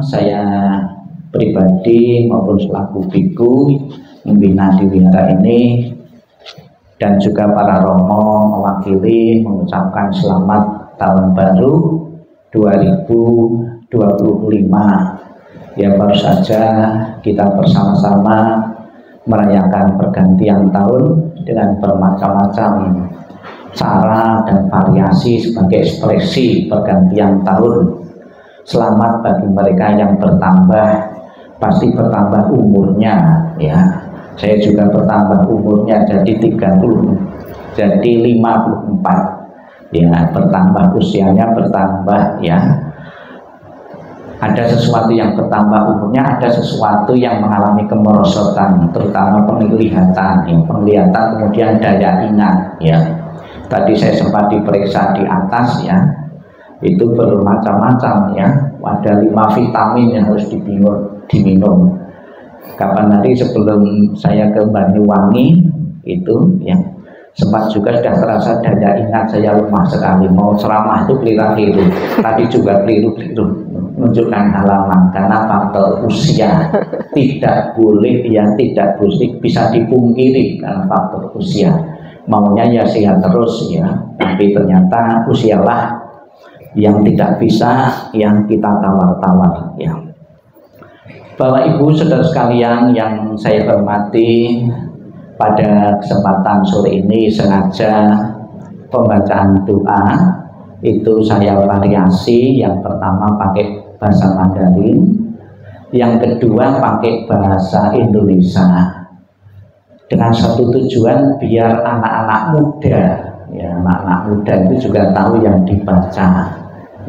saya pribadi maupun selaku biku pimpinan di wihara ini dan juga para romo mewakili mengucapkan selamat tahun baru 2025. Ya, baru saja kita bersama-sama merayakan pergantian tahun dengan bermacam-macam cara dan variasi sebagai ekspresi pergantian tahun. Selamat bagi mereka yang bertambah, pasti bertambah umurnya ya. Saya juga bertambah umurnya jadi 30, jadi 54 ya, bertambah usianya bertambah ya. Ada sesuatu yang bertambah umurnya, ada sesuatu yang mengalami kemerosotan, terutama penglihatan ya, penglihatan kemudian daya ingat ya. Tadi saya sempat diperiksa di atas ya, itu bermacam-macam ya, ada 5 vitamin yang harus diminum. Kapan hari sebelum saya ke Banyuwangi itu ya, sempat juga sudah terasa daya ingat saya lemah sekali, mau ceramah itu keliru-keliru, tadi juga keliru-keliru menunjukkan halaman karena faktor usia. Tidak boleh ya, tidak boleh bisa dipungkiri karena faktor usia. Maunya ya sehat terus ya, tapi ternyata usialah yang tidak bisa yang kita tawar-tawar ya. Bapak Ibu saudara sekalian yang saya hormati, pada kesempatan sore ini sengaja pembacaan doa itu saya variasi. Yang pertama pakai bahasa Mandarin, yang kedua pakai bahasa Indonesia, dengan satu tujuan biar anak-anak muda ya, anak-anak muda itu juga tahu yang dibaca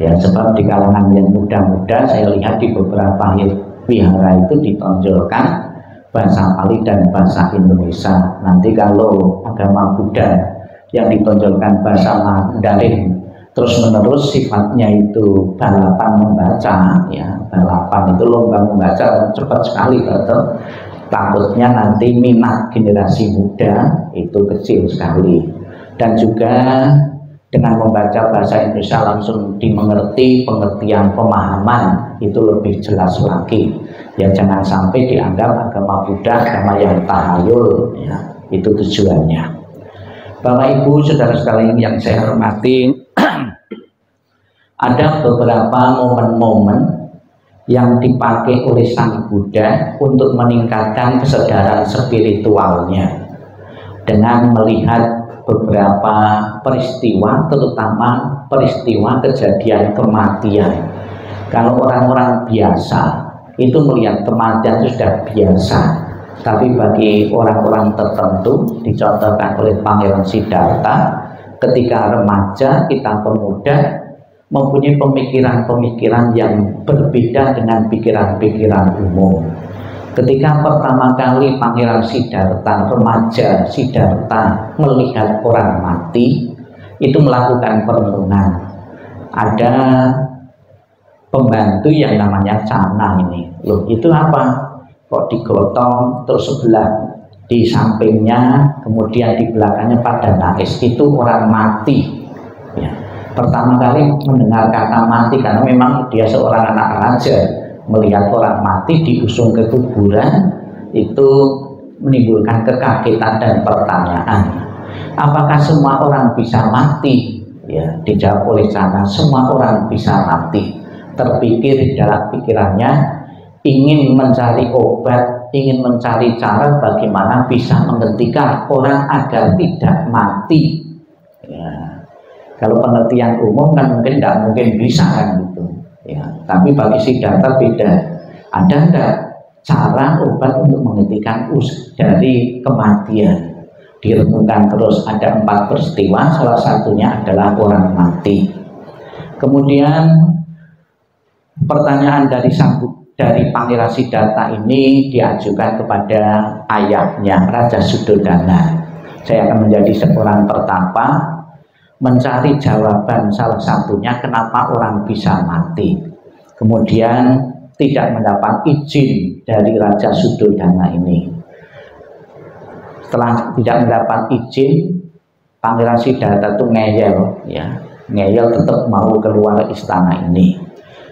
ya, sebab di kalangan yang muda-muda saya lihat di beberapa wihara itu ditonjolkan bahasa Pali dan bahasa Indonesia. Nanti kalau agama Buddha yang ditonjolkan bahasa Mandarin terus menerus sifatnya itu balapan membaca ya, balapan itu lomba membaca cepat sekali betul. Takutnya nanti minat generasi muda itu kecil sekali. Dan juga dengan membaca bahasa Indonesia langsung dimengerti, pengertian pemahaman itu lebih jelas lagi ya. Jangan sampai dianggap agama Buddha agama yang tahayul ya, itu tujuannya. Bapak Ibu saudara sekalian yang saya hormati, ada beberapa momen-momen yang dipakai oleh Sang Buddha untuk meningkatkan kesadaran spiritualnya dengan melihat beberapa peristiwa, terutama peristiwa kejadian kematian. Kalau orang-orang biasa itu melihat kematian itu sudah biasa, tapi bagi orang-orang tertentu, dicontohkan oleh Pangeran Siddhartha, ketika remaja kita pemuda mempunyai pemikiran-pemikiran yang berbeda dengan pikiran-pikiran umum. Ketika pertama kali Pangeran Siddhartha, remaja Siddhartha melihat orang mati, itu melakukan perenungan. Ada pembantu yang namanya Cana ini. Loh, itu apa? Kok digotong, terus sebelah di sampingnya, kemudian di belakangnya pada nangis. Itu orang mati ya. Pertama kali mendengar kata mati, karena memang dia seorang anak raja, melihat orang mati diusung ke kuburan itu menimbulkan kekagetan dan pertanyaan, apakah semua orang bisa mati? Ya, dijawab oleh Cana, semua orang bisa mati. Terpikir dalam pikirannya, ingin mencari obat, ingin mencari cara bagaimana bisa menghentikan orang agar tidak mati ya. Kalau pengertian umum kan mungkin tidak mungkin bisa kan gitu ya, tapi bagi Siddhartha beda. Ada enggak cara obat untuk menghentikan dari kematian? Direnungkan terus, ada 4 peristiwa, salah satunya adalah orang mati. Kemudian pertanyaan dari Pangeran Siddhartha ini diajukan kepada ayahnya Raja Suddhodana. Saya akan menjadi seorang pertapa mencari jawaban, salah satunya kenapa orang bisa mati. Kemudian tidak mendapat izin dari Raja Suddhodana ini. Setelah tidak mendapat izin, Pangeran Siddhartha itu ngeyel ya, ngeyel tetap mau keluar istana ini.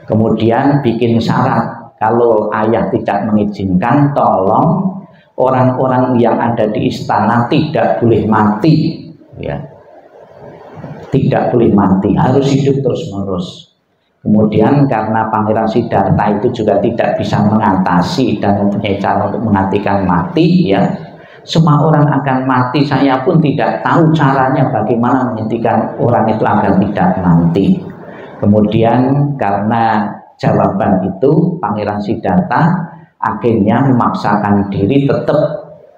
Kemudian bikin syarat, kalau ayah tidak mengizinkan, tolong orang-orang yang ada di istana tidak boleh mati, ya, tidak boleh mati, harus hidup terus-menerus. Kemudian karena Pangeran Siddhartha itu juga tidak bisa mengatasi dan mempunyai cara untuk menghentikan mati, ya, semua orang akan mati, saya pun tidak tahu caranya bagaimana menghentikan orang itu agar tidak mati. Kemudian karena jawaban itu, Pangeran Siddhartha akhirnya memaksakan diri tetap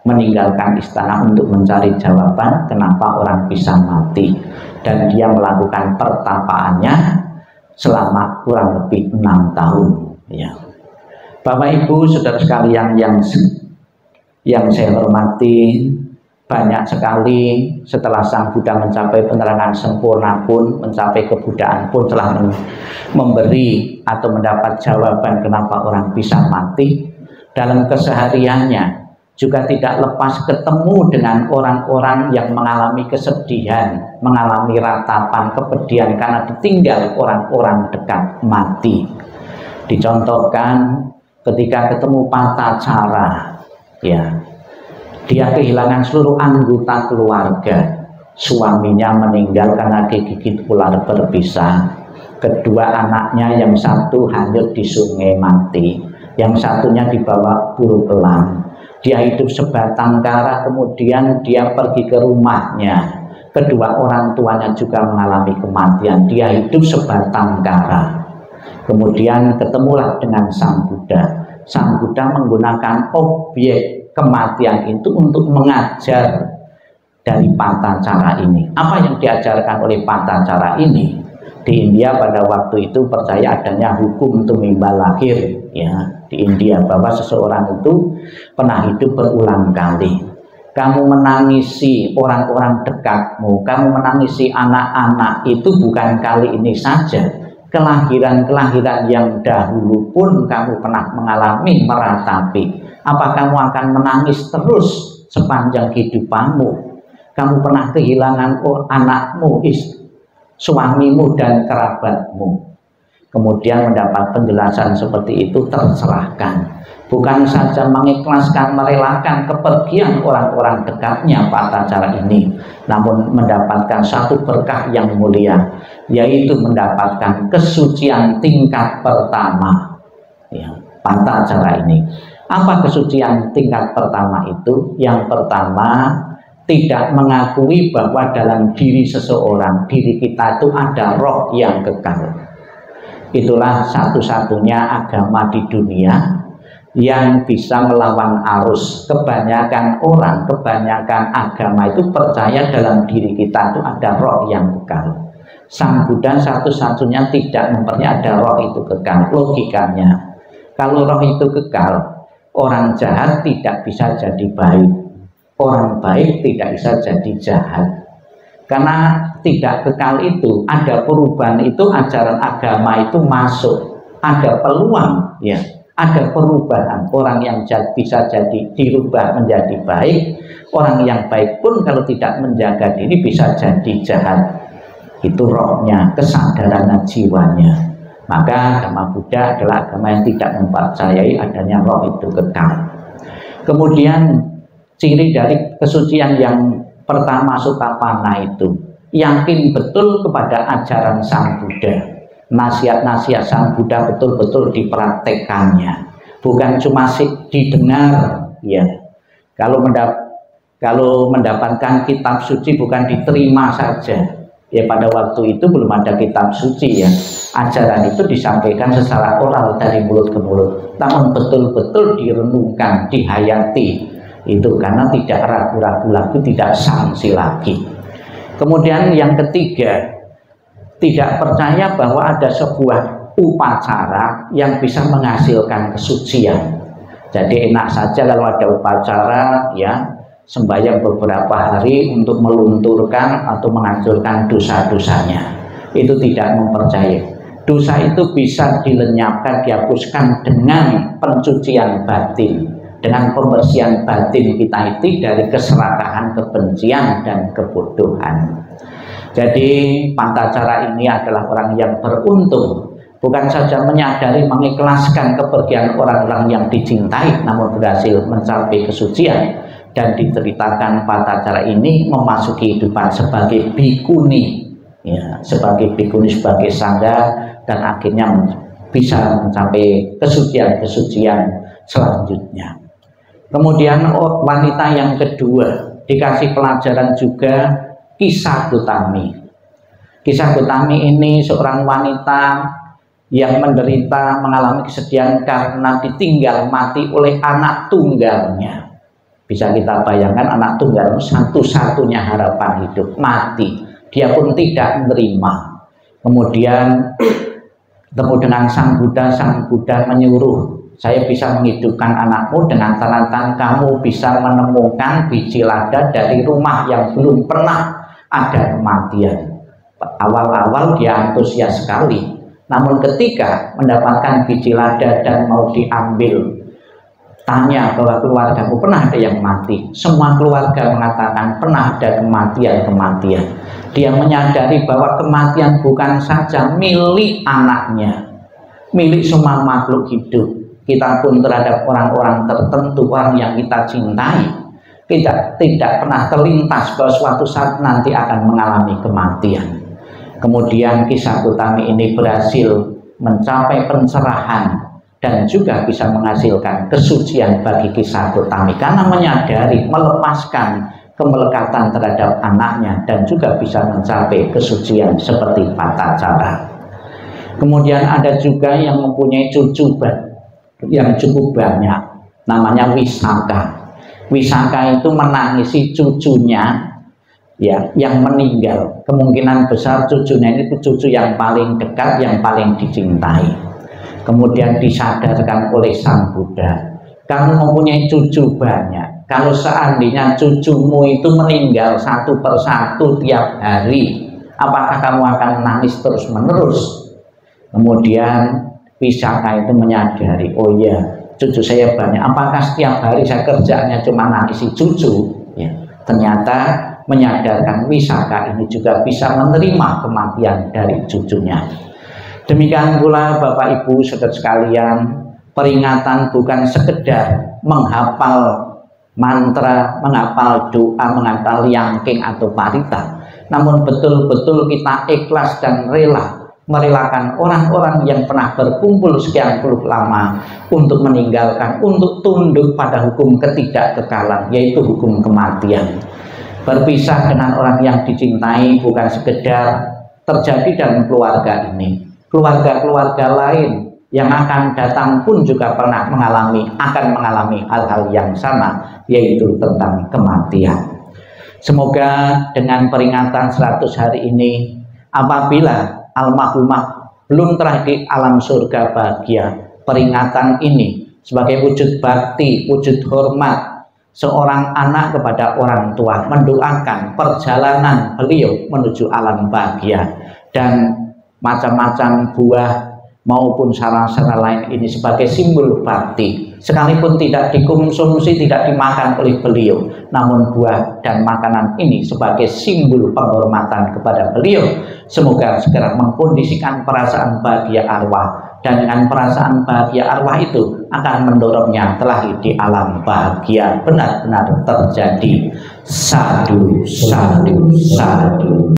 meninggalkan istana untuk mencari jawaban kenapa orang bisa mati, dan dia melakukan pertapaannya selama kurang lebih 6 tahun, ya. Bapak Ibu saudara sekalian yang saya hormati, banyak sekali setelah Sang Buddha mencapai penerangan sempurna pun, mencapai kebudayaan pun, telah memberi atau mendapat jawaban kenapa orang bisa mati. Dalam kesehariannya juga tidak lepas ketemu dengan orang-orang yang mengalami kesedihan, mengalami ratapan kepedihan karena ditinggal orang-orang dekat mati. Dicontohkan ketika ketemu Patacara, ya, dia kehilangan seluruh anggota keluarga. Suaminya meninggal karena digigit ular berbisa. Kedua anaknya, yang satu hanyut di sungai mati, yang satunya dibawa burung elang. Dia hidup sebatang kara, kemudian dia pergi ke rumahnya. Kedua orang tuanya juga mengalami kematian. Dia hidup sebatang kara. Kemudian ketemulah dengan Sang Buddha. Sang Buddha menggunakan objek kematian itu untuk mengajar dari Patacara ini. Apa yang diajarkan oleh Patacara ini? Di India pada waktu itu percaya adanya hukum tumimbal lahir, ya, di India, bahwa seseorang itu pernah hidup berulang kali. Kamu menangisi orang-orang dekatmu, kamu menangisi anak-anak itu bukan kali ini saja. Kelahiran-kelahiran yang dahulu pun kamu pernah mengalami, meratapi. Apa kamu akan menangis terus sepanjang kehidupanmu? Kamu pernah kehilangan anakmu, suamimu dan kerabatmu. Kemudian mendapat penjelasan seperti itu, tercerahkan. Bukan saja mengikhlaskan, merelakan kepergian orang-orang dekatnya Patacara ini, namun mendapatkan satu berkah yang mulia, yaitu mendapatkan kesucian tingkat pertama, ya, Patacara ini. Apa kesucian tingkat pertama itu? Yang pertama, tidak mengakui bahwa dalam diri seseorang, diri kita itu ada roh yang kekal. Itulah satu-satunya agama di dunia yang bisa melawan arus. Kebanyakan orang, kebanyakan agama itu percaya dalam diri kita itu ada roh yang kekal. Sang Buddha satu-satunya tidak mempercayai ada roh itu kekal. Logikanya, kalau roh itu kekal, orang jahat tidak bisa jadi baik, orang baik tidak bisa jadi jahat. Karena tidak kekal itu, ada perubahan itu, ajaran agama itu masuk, ada peluang, ya, ada perubahan. Orang yang jahat bisa jadi dirubah menjadi baik, orang yang baik pun kalau tidak menjaga diri bisa jadi jahat. Itu rohnya, kesadaran jiwanya. Maka agama Buddha adalah agama yang tidak mempercayai adanya roh itu kekal. Kemudian ciri dari kesucian yang pertama, Sotapanna, itu yakin betul kepada ajaran Sang Buddha. Nasihat-nasihat Sang Buddha betul-betul dipraktekannya, bukan cuma didengar, ya. Kalau mendapatkan kitab suci bukan diterima saja. Ya, pada waktu itu belum ada kitab suci, ya. Ajaran itu disampaikan secara oral dari mulut ke mulut, namun betul-betul direnungkan, dihayati. Itu karena tidak ragu-ragu lagi, tidak sangsi lagi. Kemudian yang ketiga, tidak percaya bahwa ada sebuah upacara yang bisa menghasilkan kesucian. Jadi enak saja kalau ada upacara, ya, sembahyang beberapa hari untuk melunturkan atau menghancurkan dosa-dosanya. Itu tidak mempercayai. Dosa itu bisa dilenyapkan, dihapuskan dengan pencucian batin, dengan pembersihan batin kita itu dari keserakahan, kebencian, dan kebodohan. Jadi Patacara ini adalah orang yang beruntung bukan saja menyadari mengikhlaskan kepergian orang-orang yang dicintai namun berhasil mencapai kesucian, dan diceritakan Patacara ini memasuki kehidupan sebagai bikuni, ya, sebagai bikuni, sebagai sangga, dan akhirnya bisa mencapai kesucian-kesucian selanjutnya. Kemudian wanita yang kedua dikasih pelajaran juga, Kisah Gotami. Kisah Gotami ini seorang wanita yang menderita, mengalami kesedihan karena ditinggal mati oleh anak tunggalnya. Bisa kita bayangkan, anak tunggal satu-satunya harapan hidup, mati. Dia pun tidak menerima. Kemudian ketemu dengan Sang Buddha menyuruh, saya bisa menghidupkan anakmu dengan catatan kamu bisa menemukan biji lada dari rumah yang belum pernah ada kematian. Awal-awal dia antusias sekali, namun ketika mendapatkan biji lada dan mau diambil, tanya bahwa keluargamu pernah ada yang mati, semua keluarga mengatakan pernah ada kematian. Dia menyadari bahwa kematian bukan saja milik anaknya, milik semua makhluk hidup. Kita pun terhadap orang-orang tertentu, orang yang kita cintai, tidak pernah terlintas bahwa suatu saat nanti akan mengalami kematian. Kemudian Kisah Gotami ini berhasil mencapai pencerahan dan juga bisa menghasilkan kesucian bagi Kisah Gotami karena menyadari, melepaskan kemelekatan terhadap anaknya dan juga bisa mencapai kesucian seperti Patacara. Kemudian ada juga yang mempunyai cucu yang cukup banyak, namanya Wisaka. Wisaka itu menangisi cucunya, ya, yang meninggal. Kemungkinan besar cucunya ini cucu yang paling dekat, yang paling dicintai. Kemudian disadarkan oleh Sang Buddha, kamu mempunyai cucu banyak. Kalau seandainya cucumu itu meninggal satu persatu tiap hari, apakah kamu akan menangis terus menerus? Kemudian Wisaka itu menyadari, oh iya, cucu saya banyak, apakah setiap hari saya kerjanya cuma nangisi cucu? Ya, ternyata menyadarkan Wisaka ini juga bisa menerima kematian dari cucunya. Demikian pula Bapak Ibu saudara sekalian, peringatan bukan sekedar menghafal mantra, menghafal doa, menghafal yangking atau parita, namun betul-betul kita ikhlas dan rela merelakan orang-orang yang pernah berkumpul sekian puluh lama untuk meninggalkan, untuk tunduk pada hukum ketidakkekalan, yaitu hukum kematian. Berpisah dengan orang yang dicintai bukan sekedar terjadi dalam keluarga ini, keluarga-keluarga lain yang akan datang pun juga akan mengalami hal-hal yang sama, yaitu tentang kematian. Semoga dengan peringatan 100 hari ini, apabila almarhumah belum terakhir di alam surga bahagia, peringatan ini sebagai wujud bakti, wujud hormat seorang anak kepada orang tua, mendoakan perjalanan beliau menuju alam bahagia, dan macam-macam buah maupun sarana-sarana lain ini sebagai simbol bakti, sekalipun tidak dikonsumsi, tidak dimakan oleh beliau, namun buah dan makanan ini sebagai simbol penghormatan kepada beliau. Semoga segera mengkondisikan perasaan bahagia arwah, dan dengan perasaan bahagia arwah itu akan mendorongnya terlahir di alam bahagia benar-benar terjadi. Sadu, sadu, sadu.